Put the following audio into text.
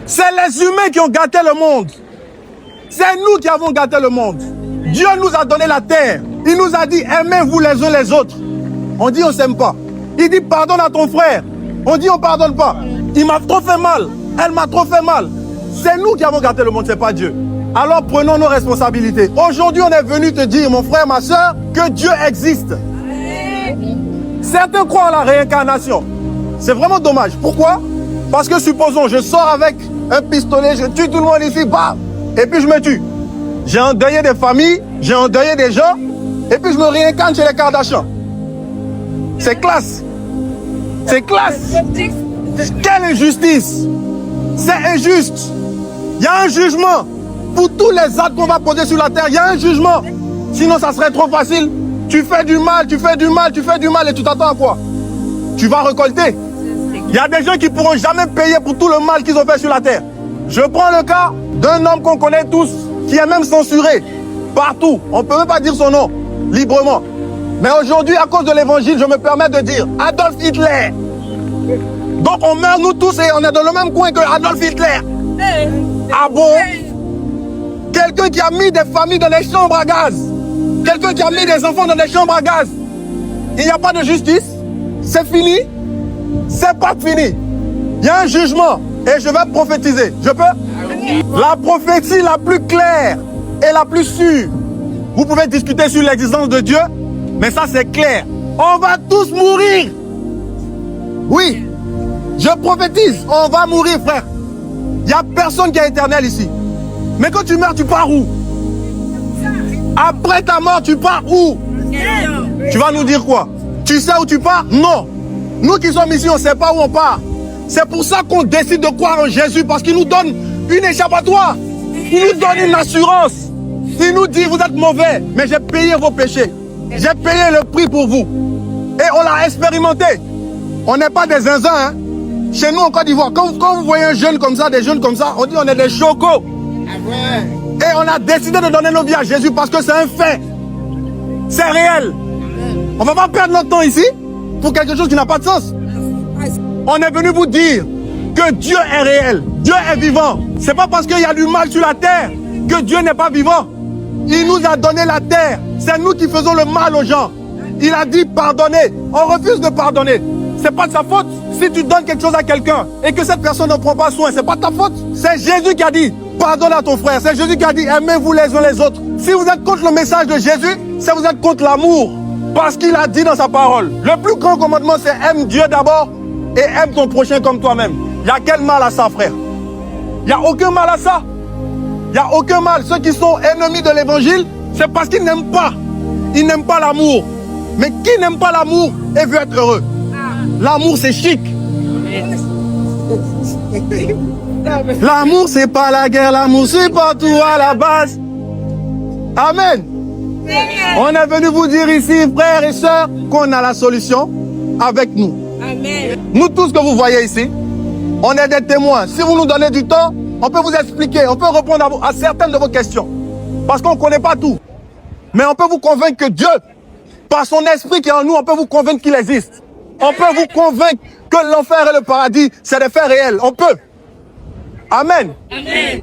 C'est les humains qui ont gâté le monde. C'est nous qui avons gâté le monde. Dieu nous a donné la terre. Il nous a dit, aimez-vous les uns les autres. On dit, on ne s'aime pas. Il dit, pardonne à ton frère. On dit, on ne pardonne pas. Il m'a trop fait mal. Elle m'a trop fait mal. C'est nous qui avons gâté le monde, ce n'est pas Dieu. Alors prenons nos responsabilités. Aujourd'hui, on est venu te dire, mon frère, ma soeur, que Dieu existe. Certains croient à la réincarnation. C'est vraiment dommage. Pourquoi? Parce que supposons, je sors avec un pistolet, je tue tout le monde ici, bam, et puis je me tue. J'ai endeuillé des familles, j'ai endeuillé des gens, et puis je me réincarne chez les Kardashians. C'est classe. C'est classe. Quelle injustice. C'est injuste. Il y a un jugement. Pour tous les actes qu'on va poser sur la terre, il y a un jugement. Sinon, ça serait trop facile. Tu fais du mal, tu fais du mal, tu fais du mal et tu t'attends à quoi? Tu vas récolter. Il y a des gens qui ne pourront jamais payer pour tout le mal qu'ils ont fait sur la terre. Je prends le cas d'un homme qu'on connaît tous, qui est même censuré partout. On ne peut même pas dire son nom librement. Mais aujourd'hui, à cause de l'évangile, je me permets de dire Adolf Hitler. Donc on meurt nous tous et on est dans le même coin que Adolf Hitler. Ah bon? Quelqu'un qui a mis des familles dans des chambres à gaz. Quelqu'un qui a mis des enfants dans des chambres à gaz. Il n'y a pas de justice. C'est fini. C'est pas fini. Il y a un jugement et je vais prophétiser. Je peux? La prophétie la plus claire et la plus sûre. Vous pouvez discuter sur l'existence de Dieu, mais ça c'est clair. On va tous mourir. Oui. Je prophétise. On va mourir, frère. Il n'y a personne qui est éternel ici. Mais quand tu meurs, tu pars où? Après ta mort, tu pars où? Tu vas nous dire quoi? Tu sais où tu pars? Non. Nous qui sommes ici, on ne sait pas où on part. C'est pour ça qu'on décide de croire en Jésus, parce qu'il nous donne une échappatoire. Il nous donne une assurance. Il nous dit, vous êtes mauvais, mais j'ai payé vos péchés. J'ai payé le prix pour vous. Et on l'a expérimenté. On n'est pas des zinzins, hein. Chez nous en Côte d'Ivoire, quand vous voyez un jeune comme ça, des jeunes comme ça, on dit on est des chocos. Et on a décidé de donner nos vies à Jésus parce que c'est un fait. C'est réel. On ne va pas perdre notre temps ici pour quelque chose qui n'a pas de sens. On est venu vous dire que Dieu est réel. Dieu est vivant. C'est pas parce qu'il y a du mal sur la terre que Dieu n'est pas vivant. Il nous a donné la terre. C'est nous qui faisons le mal aux gens. Il a dit pardonnez. On refuse de pardonner. C'est pas de sa faute. Si tu donnes quelque chose à quelqu'un et que cette personne ne prend pas soin, c'est pas de ta faute. C'est Jésus qui a dit pardonne à ton frère. C'est Jésus qui a dit aimez-vous les uns les autres. Si vous êtes contre le message de Jésus, c'est vous êtes contre l'amour. Parce qu'il a dit dans sa parole, le plus grand commandement c'est aime Dieu d'abord et aime ton prochain comme toi-même. Il y a quel mal à ça, frère? Il n'y a aucun mal à ça. Il n'y a aucun mal. Ceux qui sont ennemis de l'évangile, c'est parce qu'ils n'aiment pas. Ils n'aiment pas l'amour. Mais qui n'aime pas l'amour et veut être heureux? L'amour, c'est chic. L'amour, c'est pas la guerre. L'amour, c'est partout à la base. Amen. On est venu vous dire ici, frères et sœurs, qu'on a la solution avec nous. Amen. Nous tous que vous voyez ici, on est des témoins. Si vous nous donnez du temps, on peut vous expliquer, on peut répondre à certaines de vos questions. Parce qu'on ne connaît pas tout. Mais on peut vous convaincre que Dieu, par son esprit qui est en nous, on peut vous convaincre qu'il existe. On peut vous convaincre que l'enfer et le paradis, c'est des faits réels. On peut. Amen. Amen.